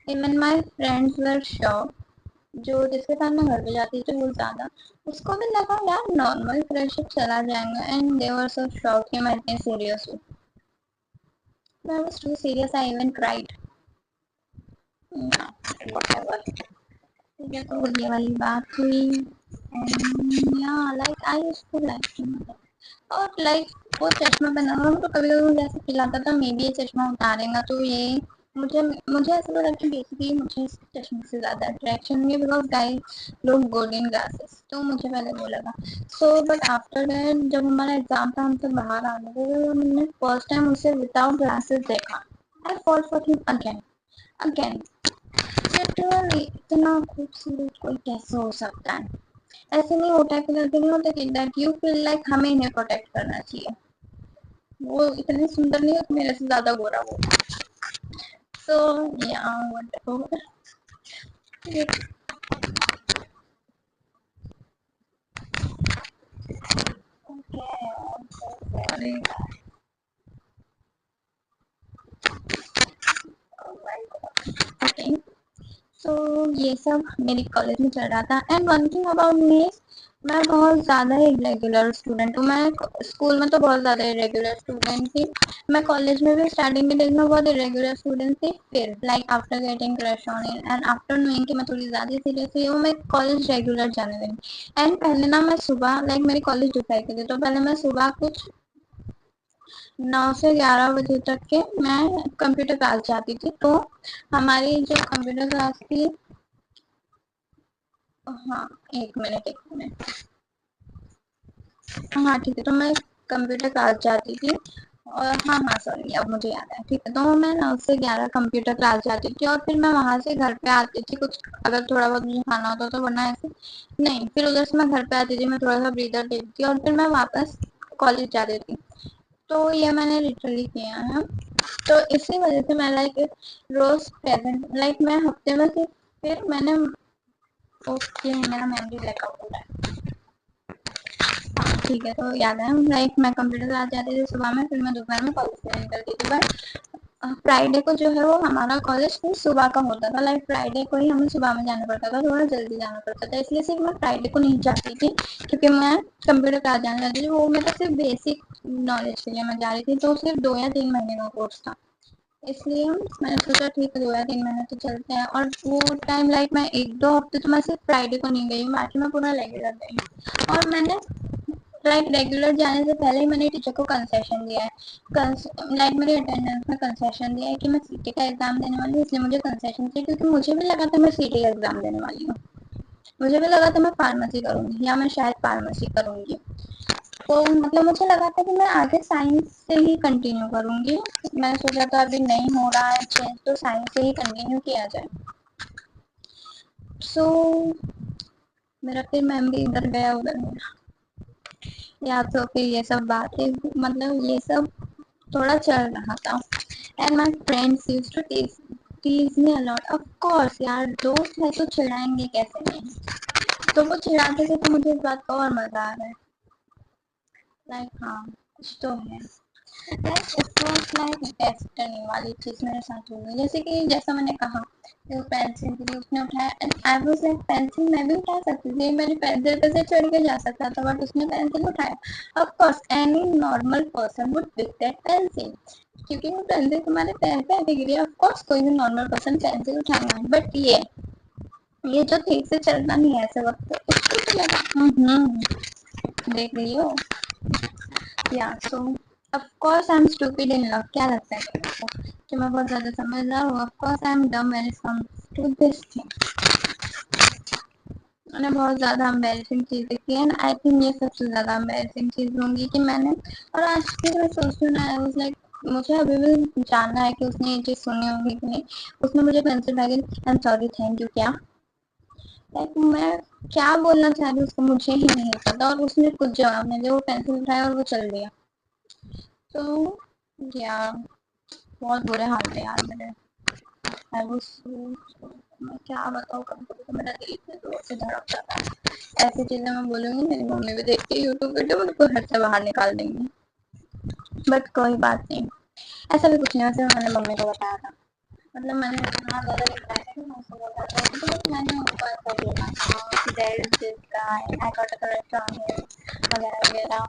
Even my friends were shocked, जो जिसके साथ मैं घर पे जाती थी वो ज्यादा, उसको भी लगा यार नॉर्मल फ्रेंडशिप चला जाएगा। And they were so shocked कि मैं इतनी सीरियस हूँ। I was too serious, I even cried. Whatever. ठीक है, तो ये वाली बात हुई। And yeah like I used to like him. और लाइक वो चश्मा पहना हुआ, तो कभी कभी मुझे ऐसा फील आता था मे बी ये चश्मा उतारेगा तो ये मुझे मुझे ऐसा लगा कि बेसिकली मुझे इस चश्मे से ज्यादा अट्रैक्शन है, बिकॉज गाइस लोग गोल्डन ग्लासेस, तो मुझे पहले वो लगा। सो बट आफ्टर दैट जब हमारा एग्जाम था, हम सब बाहर आ गए थे, तो हमने फर्स्ट टाइम उसे विदाउट ग्लासेस देखा। I fall for him again, again. Literally इतना खूबसूरत कोई कैसे हो सकता है। ऐसे नहीं होता है, फिर नहीं होता कि दैट यू फील लाइक हमें इन्हें प्रोटेक्ट करना चाहिए, वो इतने सुंदर नहीं होते, मेरे से ज्यादा गोरा वो। सो या व्हाटएवर। ओके, सो ये सब मेरी कॉलेज में चल रहा था। And one thing about me, मैं बहुत ज़्यादा इरेगुलर स्टूडेंट हूँ। मैं स्कूल में तो बहुत ज़्यादा इरेगुलर स्टूडेंट थी, मैं कॉलेज में भी स्टार्टिंग के डेज में बहुत इरेगुलर स्टूडेंट थी। फिर like after getting crush on it and after knowing कि मैं थोड़ी ज़्यादा सीरियस हुई हूँ, मैं कॉलेज रेगुलर जाने लगी। एंड पहले ना मैं सुबह, लाइक मेरी कॉलेज दोपहर की थी, तो पहले मैं सुबह कुछ 9 से 11 बजे तक के मैं कंप्यूटर क्लास जाती थी। तो हमारी जो कंप्यूटर क्लास थी, हाँ, एक मिनट, हाँ ठीक है, तो मैं कंप्यूटर क्लास जाती थी। और हाँ हाँ सॉरी, अब मुझे याद है, ठीक है, तो मैं 9 से 11 कंप्यूटर क्लास जाती थी, और फिर मैं वहां से घर पे आती थी, कुछ अगर थोड़ा बहुत मुझे खाना होता तो, वरना ऐसे नहीं। फिर उधर से मैं घर पे आती थी, मैं थोड़ा सा ब्रीदर लेती थी, और फिर मैं वापस कॉलेज जाती थी। तो ये मैंने लिटरली किया है। तो इसी वजह से मैं लाइक रोज प्रेजेंट, लाइक मैं हफ्ते में से, फिर मैंने, ओके मेरा मेमोरी ब्लैकआउट हो रहा है, हाँ ठीक है, तो याद है लाइक मैं कंप्यूटर क्लास जाती थी सुबह में, फिर मैं दोपहर में कॉलेज से निकलती थी। बट फ्राइडे को जो है वो हमारा कॉलेज फिर सुबह का होता था, लाइक फ्राइडे को ही हमें सुबह में जाना पड़ता था, थोड़ा जल्दी जाना पड़ता था, इसलिए सिर्फ मैं फ्राइडे को नहीं जाती थी क्योंकि मैं कंप्यूटर क्लास जाने जाती थी। वो मतलब सिर्फ बेसिक नॉलेज के लिए मैं जा रही थी, तो सिर्फ 2 या 3 महीने का कोर्स था, इसलिए मैंने सोचा ठीक है 2 या 3 महीने तो चलते हैं। और वो टाइम लाइक मैं 1-2 हफ्ते तो मैं सिर्फ फ्राइडे को नहीं गई, बाकी मैं पूरा रेगुलर गई। और मैंने लाइक रेगुलर जाने से पहले ही मैंने टीचर को कंसेशन दिया है, लाइक मेरी अटेंडेंस में कंसेशन दिया है कि मैं सीटी का एग्जाम देने वाली हूँ, इसलिए मुझे कंसेशन चाहिए, क्योंकि मुझे भी लगा था मैं सीटी का एग्जाम देने वाली हूँ। मुझे भी लगा था मैं फार्मेसी करूंगी या मैं शायद फार्मेसी करूंगी। तो मतलब मुझे लगा था कि मैं आगे साइंस से ही कंटिन्यू करूंगी। मैंने सोचा था अभी नहीं हो रहा है चेंज तो साइंस से ही कंटिन्यू किया जाए। सो मेरा फिर मैम भी इधर गया उधर गया, या तो फिर ये सब बातें, मतलब ये सब थोड़ा चल रहा था। And my friends used to tease me a lot. Of course यार, दोस्त है तो चिढ़ाएंगे कैसे नहीं। तो वो चिढ़ाते थे तो मुझे इस बात का और मजा आ रहा है। लाइक हाँ, कुछ तो है। लाइक डेस्टिनी वाली चीज मेरे साथ हो गई, जैसे कि जैसा मैंने कहा कि वो पेंसिल थी उसने उठाया, and I was like pencil मैं भी उठा सकती थी, मेरे पेंसिल पे से चढ़ के जा सकता था, बट उसने पेंसिल उठाया। Of course any normal person would pick that pencil, क्योंकि वो पेंसिल तुम्हारे पैर पे आके गिरी। ऑफ कोर्स कोई भी नॉर्मल पर्सन पेंसिल उठाएगा, बट ये जो ठीक से चलता नहीं है ऐसे वक्त पे, उसको तो लगा देख लियो। या सो of course I M stupid in love. क्या लगता है तुमको कि मैं बहुत ज्यादा समझदार हूँ? Of course I am dumb when it comes to this thing. मैंने बहुत ज्यादा एम्बैरेसिंग चीजें की है, आई थिंक ये सबसे ज्यादा एम्बैरेसिंग चीज होंगी कि मैंने, और आज भी मैं सोचती हूँ ना, आई वाज लाइक मुझे अभी भी जानना है कि उसने ये चीज सुनी होगी कि नहीं। उसने मुझे पेंसिल उठाई, I am sorry, thank you, क्या लाइक मैं क्या बोलना चाह रही हूँ उसको मुझे ही नहीं पता, और उसने कुछ जवाब नहीं दिया, वो पेंसिल उठाया और वो चल दिया। तो यार बहुत बुरे हाल थे यार मेरे। आई वाज मैं क्या बताऊँ, कभी कभी तो मेरा दिल इतने जोर से धड़क जाता है। ऐसी चीजें मैं बोलूंगी मेरी मम्मी भी देख के यूट्यूब वीडियो मेरे को घर से बाहर निकाल देंगी। बट कोई बात नहीं, ऐसा भी कुछ नहीं, वैसे मैंने मम्मी को बताया था। मतलब मैंने इतना ज़्यादा दिखाया था कि मैं उसको बता रही थी, तो मैंने उनको ऐसा बोला था कि there is this guy, I got a crush on him, वगैरह वगैरह।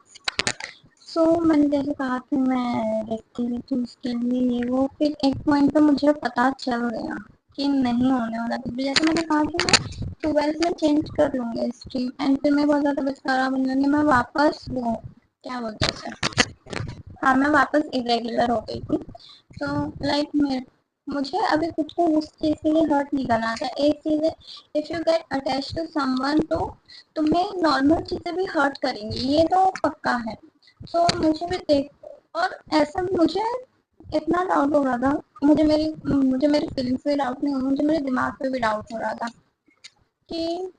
सो मैंने जैसे कहा कि मैं देखती रही थी उसके लिए ये वो, फिर एक पॉइंट पे मुझे पता चल गया कि नहीं होने वाला कुछ भी। जैसे मैंने कहा कि मैं 12th में चेंज कर लूंगी स्ट्रीम, एंड फिर मैं बहुत ज़्यादा बेचारा बन लूंगी, मैं वापस वो क्या बोलते हैं उसे, हाँ मैं वापस इरेगुलर हो गई थी। तो लाइक मैं मुझे अभी कुछ तो उस चीज़ के लिए हर्ट नहीं करना था। एक चीज़ है, if you get attach to someone तो तुम्हें नॉर्मल चीज़ें भी हर्ट करेंगी, ये तो पक्का है। तो मुझे भी देख, और ऐसा मुझे इतना डाउट हो रहा था, मुझे मेरी फीलिंग्स पे डाउट नहीं हो, मुझे मेरे दिमाग पे भी डाउट हो रहा था कि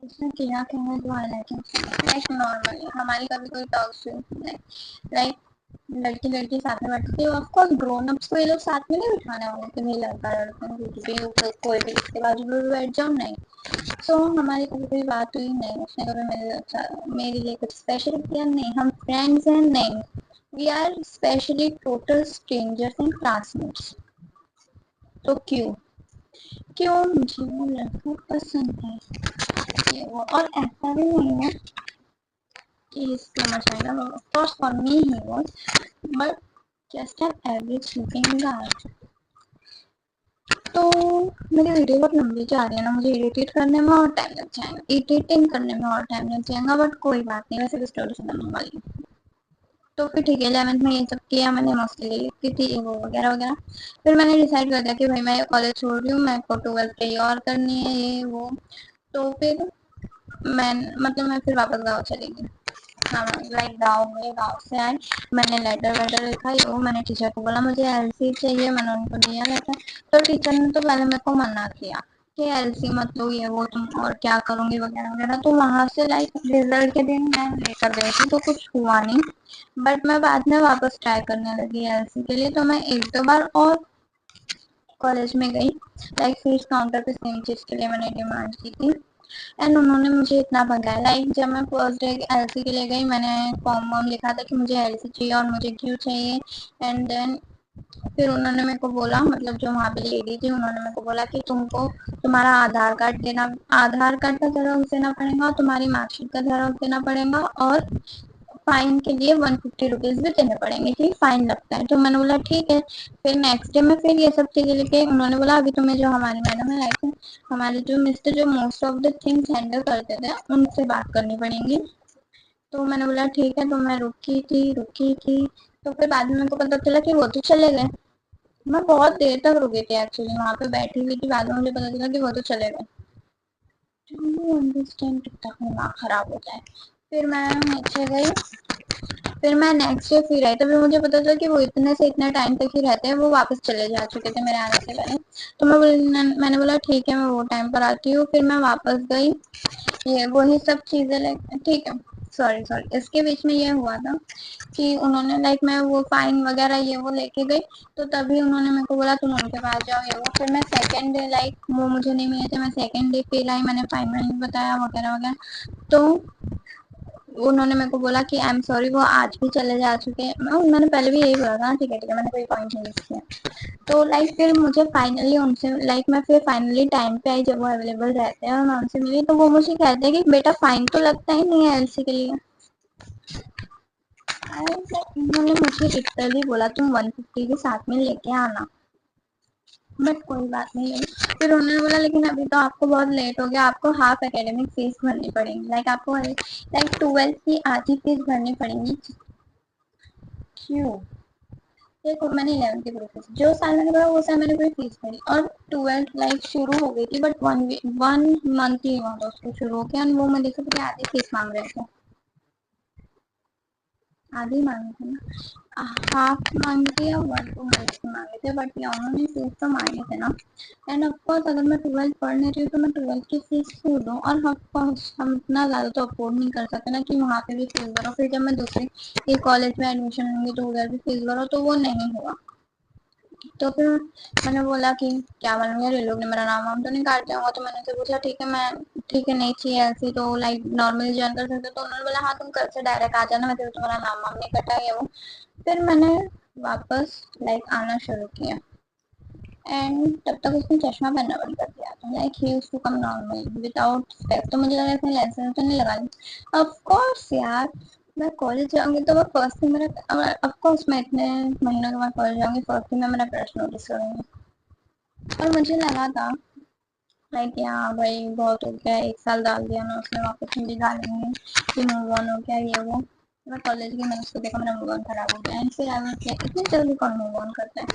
उसने किया क्या है, जो लाइक नॉर्मली हमारी कभी कोई टॉक लाइक लड़की लड़की साथ में बैठती है, ऑफ कोर्स ग्रोन अप्स को ये लोग साथ में नहीं बिठाने वाले कि भाई लड़का लड़का कुछ भी कोई भी इसके बाजू में बैठ जाओ, नहीं। सो हमारी कभी कोई बात हुई नहीं, उसने कभी मेरे लिए कुछ स्पेशल किया नहीं, हम फ्रेंड्स हैं नहीं, we are specially total strangers and classmates. तो क्यों क्यों मुझे वो लड़का पसंद है, ये वो, और ऐसा भी नहीं है कि इसका मजा, of course for me he was, but just an average looking guy. तो मेरी वीडियो बहुत लंबी जा रही है ना, मुझे एडिट करने में और टाइम लग जाएगा, एडिटिंग करने में और टाइम लग जाएगा, बट कोई बात नहीं, वैसे भी स्टोरी सुनाने वाली। तो फिर ठीक है, 11th में ये सब किया मैंने, मस्ती ले लिखती थी वो वगैरह वगैरह। फिर मैंने डिसाइड कर दिया कि भाई मैं कॉलेज छोड़ रही हूँ, मैं को 12th कहीं और करनी है ये वो। तो फिर मैं फिर वापस गाँव चली गई। हाँ लाइक गाँव में, गाँव से आई, मैंने लेटर वेटर लिखा, ये वो, मैंने टीचर को बोला मुझे एलसी चाहिए, मैंने उनको दिया लेटर। तो टीचर ने तो पहले मेरे को मना किया कि एलसी मत लो, ये वो तुम और क्या करूंगी वगैरह वगैरह। तो वहां से लाइक रिजल्ट के दिन मैं लेकर गई थी तो कुछ हुआ नहीं, बट मैं बाद में वापस ट्राई करने लगी एलसी के लिए। तो मैं एक दो बार और कॉलेज में गई, लाइक फीस काउंटर पे सेम चीज के लिए मैंने डिमांड की थी, एंड उन्होंने मुझे इतना भगाया। लाइक जब मैं फर्स्ट डे एलसी के लिए गई, मैंने फॉर्म वॉर्म लिखा था कि मुझे एलसी चाहिए और मुझे क्यों चाहिए। एंड देन फिर उन्होंने मेरे को बोला, मतलब जो वहाँ पे लेडी थी उन्होंने मेरे को बोला कि तुमको तुम्हारा आधार कार्ड देना, आधार कार्ड का जेरॉक्स देना पड़ेगा, और तुम्हारी मार्कशीट का जेरॉक्स देना पड़ेगा, और फाइन के लिए 150 रुपीज भी देने पड़ेंगे कि फाइन लगता है। तो मैंने बोला ठीक है। फिर नेक्स्ट डे में फिर ये सब चीजें लेके उन्होंने बोला अभी तुम्हें जो हमारी मैडम है, लाइक हमारे जो मिस्टर जो most of the things handle करते थे, उनसे बात करनी पड़ेगी। तो मैंने बोला ठीक है, तो मैं रुकी थी। तो फिर बाद में मेरे को पता चला कि वो तो चले गए। मैं बहुत देर तक रुकी थी एक्चुअली, वहां पे बैठी हुई थी। बाद में मुझे पता चला कि वो तो चले गए। अंडरस्टैंड कितना दिमाग खराब होता है। फिर मैं नीचे गई। फिर मैं नेक्स्ट डे फिर आई, तो फिर मुझे पता चला कि वो इतने से इतने टाइम तक ही रहते हैं, वो वापस चले जा चुके थे मेरे आने से पहले। तो मैंने बोला ठीक है, मैं वो टाइम पर आती हूँ। फिर मैं वापस गई, ये वही सब चीजें लेके, ठीक है। सॉरी सॉरी, इसके बीच में ये हुआ था कि उन्होंने मैं वो फाइन वगैरह ये वो लेके गई। तो तभी उन्होंने मेरे को बोला तुम उनके पास जाओ ये वो। फिर मैं सेकंड डे वो मुझे नहीं मिले थे, मैं सेकंड डे फिर आई, मैंने फाइन वाइन बताया वगैरह वगैरह। तो उन्होंने मेरे को बोला कि आई एम सॉरी, वो आज भी चले जा चुके हैं। मैंने पहले भी यही बोला था, ठीक है, मैंने कोई पॉइंट नहीं किया। तो फिर मुझे फाइनली उनसे मैं फिर फाइनली टाइम पे आई जब वो अवेलेबल रहते हैं, और मैं उनसे मिली। तो वो मुझे कहते हैं कि बेटा फाइन तो लगता ही नहीं है एलसी के लिए। उन्होंने मुझे लिटरली बोला तुम 150 के साथ में लेके आना, बट कोई बात नहीं है। फिर उन्होंने बोला लेकिन अभी तो आपको बहुत लेट हो गया, आपको हाफ एकेडमिक फीस भरनी पड़ेगी, आपको 12th की आधी फीस भरनी पड़ेगी। क्यों? देखो मैंने 11th की पूरी फीस, जो साल मैंने पढ़ा वो साल मैंने पूरी फीस भरी, और 12th शुरू हो गई थी, बट वन मंथ ही हुआ था उसको शुरू होके, और वो मुझे से आधी फीस मांग रहे थे। आधी मांगी थी ना, हाफ मांगी थी या 1 to 1 मांगे थे, बट या उन्होंने फीस तो मांगे थे ना। एंड ऑफकोर्स अगर मैं 12th पढ़ने रही हूँ तो मैं 12th की फीस क्यों दूँ, और ऑफकोर्स हम इतना ज़्यादा तो अफोर्ड नहीं कर सकते ना कि वहाँ पे भी फीस भरो, फिर जब मैं दूसरी कॉलेज में एडमिशन लूंगी तो उधर भी फीस भरो, तो वो नहीं हुआ। तो फिर मैंने बोला कि क्या मालूम यार, ये लोग ने मेरा नाम वाम तो नहीं काट दिया होगा। तो मैंने उनसे पूछा ठीक है, मैं ठीक है नहीं चाहिए ऐसी, तो नॉर्मली ज्वाइन कर सकते। तो उन्होंने बोला हाँ तुम कल से डायरेक्ट आ जाना, मैं तुम्हारा नाम वाम नहीं कटा है वो। फिर मैंने वापस आना शुरू किया, एंड तब तक उसने चश्मा पहनना बंद कर दिया था। He used to come normal without specs. तो मुझे लगा इसने लाइसेंस तो नहीं लगा ली। ऑफ कोर्स यार, मैं कॉलेज जाऊंगी तो मैं फर्स्ट थिंग मेरा, ऑफ कोर्स मैं इतने महीनों के बाद कॉलेज जाऊंगी, फर्स्ट थिंग मैं मेरा क्रश नोटिस करूंगी। और मुझे लगा था हाँ भाई बहुत हो गया, 1 साल डाल दिया ना उसने, वापस मुझे डालेंगे कि मूव ऑन हो गया ये वो। मैं कॉलेज की, मैंने उसको देखा, मेरा मूव ऑन खराब हो गया। एंड फिर आई किया इतनी जल्दी कौन मूव ऑन करता है।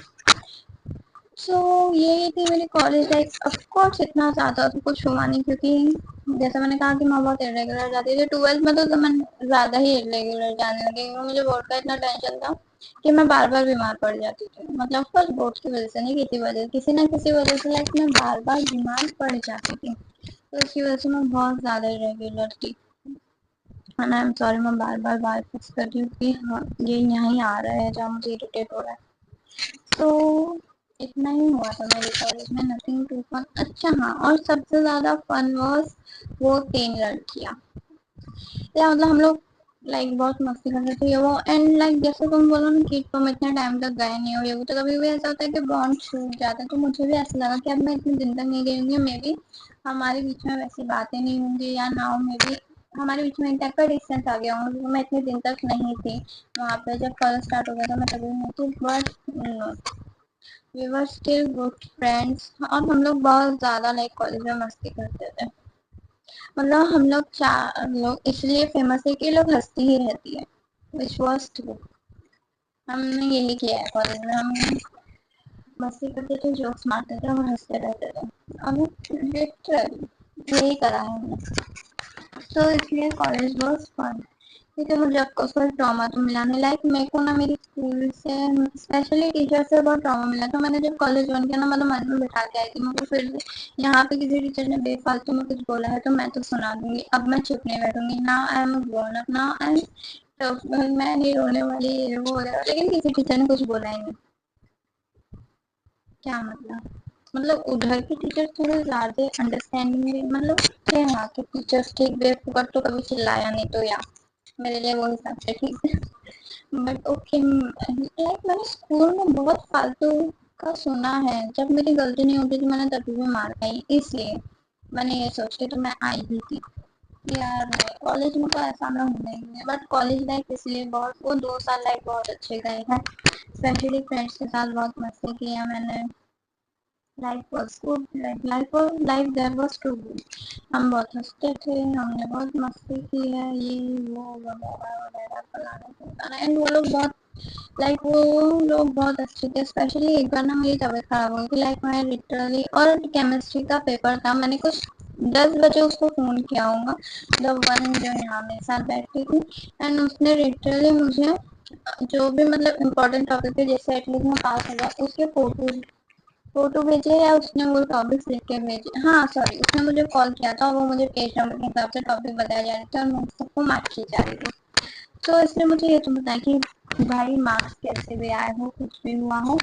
सो यही थी मेरी कॉलेज लाइफ। ऑफ कोर्स इतना ज़्यादा तो कुछ हुआ नहीं, क्योंकि जैसे मैंने कहा कि मैं बहुत इरेगुलर जाती थी। 12th में तो मैं ज़्यादा ही इरेगुलर जाने लगी, क्योंकि मुझे बोर्ड का इतना टेंशन था कि मैं बार बार बीमार पड़ जाती थी। मतलब फर्स्ट बोर्ड की वजह से नहीं, किसी ना किसी वजह से मैं बार बार बीमार पड़ जाती थी। तो उसकी वजह से मैं बहुत ज़्यादा इरेगुलर थी। एंड आई एम सॉरी, मैं बार बार बात फिक्स कर रही हूँ कि हाँ ये यहाँ आ रहा है जहाँ मुझे इरिटेट हो रहा है। तो इतना ही हुआ था मेरे कॉलेज में, नथिंग टू फन। अच्छा हाँ, और सबसे ज्यादा फन वॉज वो 3 लड़कियां, या मतलब हम लोग बहुत मस्ती करते थे ये वो। एंड जैसे तुम बोलो ना कि तुम इतने टाइम तक गए नहीं हो ये वो, तो कभी भी ऐसा होता है कि बॉन्ड छूट जाता है। तो मुझे भी ऐसा लगा कि अब मैं इतने दिन तक नहीं गई होंगी, मे बी हमारे बीच में वैसी बातें नहीं होंगी, या ना हो मे बी हमारे बीच में एक टाइप का डिस्टेंस आ गया होगा, क्योंकि मैं इतने दिन तक नहीं थी वहाँ पे। जब कॉलेज स्टार्ट हो गया था मैं तभी नहीं थी, but we were still good friends. और हम लोग बहुत ज्यादा कॉलेज में मस्ती करते थे। मतलब हम लोग 4 लोग इसलिए फेमस है कि लोग हंसती ही रहती है, विच वॉज ट्रू। हमने यही किया है कॉलेज में, हम मस्ती करते थे, जोक्स मारते थे और हंसते रहते थे। अब लिटरली यही करा है हमने। तो इसलिए कॉलेज वॉज फन। ठीक है, मुझे ऑफकोर्स कोई ट्रॉमा तो मिला नहीं। मेरे को ना मेरी स्कूल से स्पेशली टीचर से बहुत ट्रॉमा मिला था। मैंने जब कॉलेज ज्वाइन किया ना, मतलब मन में बिठा के आई थी मुझे, फिर यहाँ पे किसी टीचर ने बेफालतू में कुछ बोला है तो मैं तो सुना दूंगी, अब मैं चुप नहीं बैठूंगी ना। आई एम ग्रोन अप ना, आई तो मैं नहीं रोने वाली ये वो वगैरह। लेकिन किसी टीचर ने कुछ बोला ही नहीं। क्या मतलब उधर के टीचर थोड़े ज्यादा अंडरस्टैंडिंग मतलब थे, वहाँ के टीचर्स ठीक, बेवकूफ तो कभी चिल्लाया नहीं, तो या मेरे लिए वो हिसाब से ठीक है। बट ओके, मैंने स्कूल में बहुत फालतू का सुना है। जब मेरी गलती नहीं होती थी मैंने तभी भी मार खाई, इसलिए मैंने ये सोच के तो मैं आई भी थी यार। कॉलेज में तो ऐसा ना होना ही है, बट कॉलेज लाइफ इसलिए बहुत, वो 2 साल बहुत अच्छे गए हैं। स्पेशली फ्रेंड्स के साथ बहुत मस्ती किया मैंने। Life was good, life there was too good. हम बहुत हंसते थे, हमने बहुत मस्ती की है, ये वो वगैरह वगैरह फलाना ढिमकाना। एंड वो लोग बहुत वो लोग बहुत अच्छे थे। स्पेशली एक बार ना मेरी तबीयत खराब हो गई, मैं लिटरली, और केमिस्ट्री का पेपर था, मैंने कुछ 10 बजे उसको फोन किया होगा, द वन जो यहाँ मेरे साथ बैठती थी। एंड उसने लिटरली मुझे जो भी मतलब इम्पोर्टेंट टॉपिक है, जैसे एटलीस्ट मैं पास हो गया, उसके फोटो भेजे, या उसने वो टॉपिक्स लिख के भेजे। हाँ सॉरी, उसने मुझे कॉल किया था, वो मुझे पेज नंबर के हिसाब से टॉपिक बताया जा रहे थे, और मैं सबको मार्क की जा रही थी। तो इसलिए मुझे ये तो बताया कि भाई मार्क्स कैसे भी आए हो, कुछ भी हुआ हो,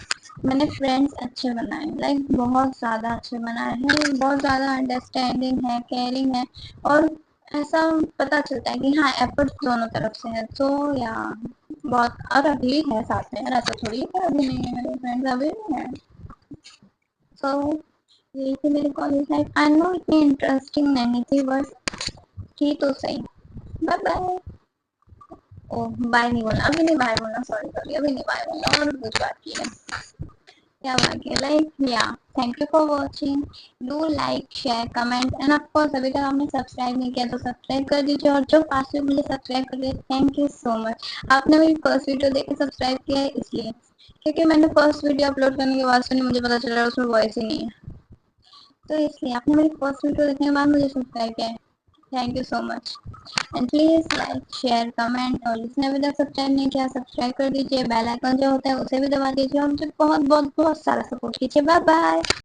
मैंने फ्रेंड्स अच्छे बनाए, बहुत ज्यादा अच्छे बनाए हैं, बहुत ज्यादा अंडरस्टैंडिंग है, केयरिंग है, और ऐसा पता चलता है कि हाँ एफर्ट्स दोनों तरफ से है। तो या बहुत, और अभी है साथ में, ऐसा थोड़ी है अभी नहीं है, मेरे फ्रेंड्स अभी भी है। सो यही थी मेरी कॉलेज लाइफ। आई नो इतनी इंटरेस्टिंग नहीं थी, बट थी तो सही। Bye bye. ओ बाय नहीं बोलना, अभी नहीं बाय बोलना, सॉरी सॉरी, अभी नहीं बाय बोलना, और कुछ बाकी है, क्या बाकी है, या thank you for watching. Do like share comment end of course अभी तक आपने सब्सक्राइब नहीं किया तो सब्सक्राइब कर दीजिए, और जो पास में मुझे सब्सक्राइब कर दिया, थैंक यू सो मच। आपने मेरी फर्स्ट वीडियो देख के सब्सक्राइब किया है इसलिए, क्योंकि मैंने फर्स्ट वीडियो अपलोड करने के बाद से मुझे पता चल रहा है उसमें वॉइस ही नहीं है, तो इसलिए आपने मेरी फर्स्ट वीडियो देखने के बाद मुझे सब्सक्राइब किया है, thank you so much. And please like share comment, और जिसने अभी तक सब्सक्राइब नहीं किया सब्सक्राइब कर दीजिए, बेल आइकन जो होता है उसे भी दबा दीजिए, और मुझे बहुत बहुत बहुत सारा सपोर्ट कीजिए। Bye bye.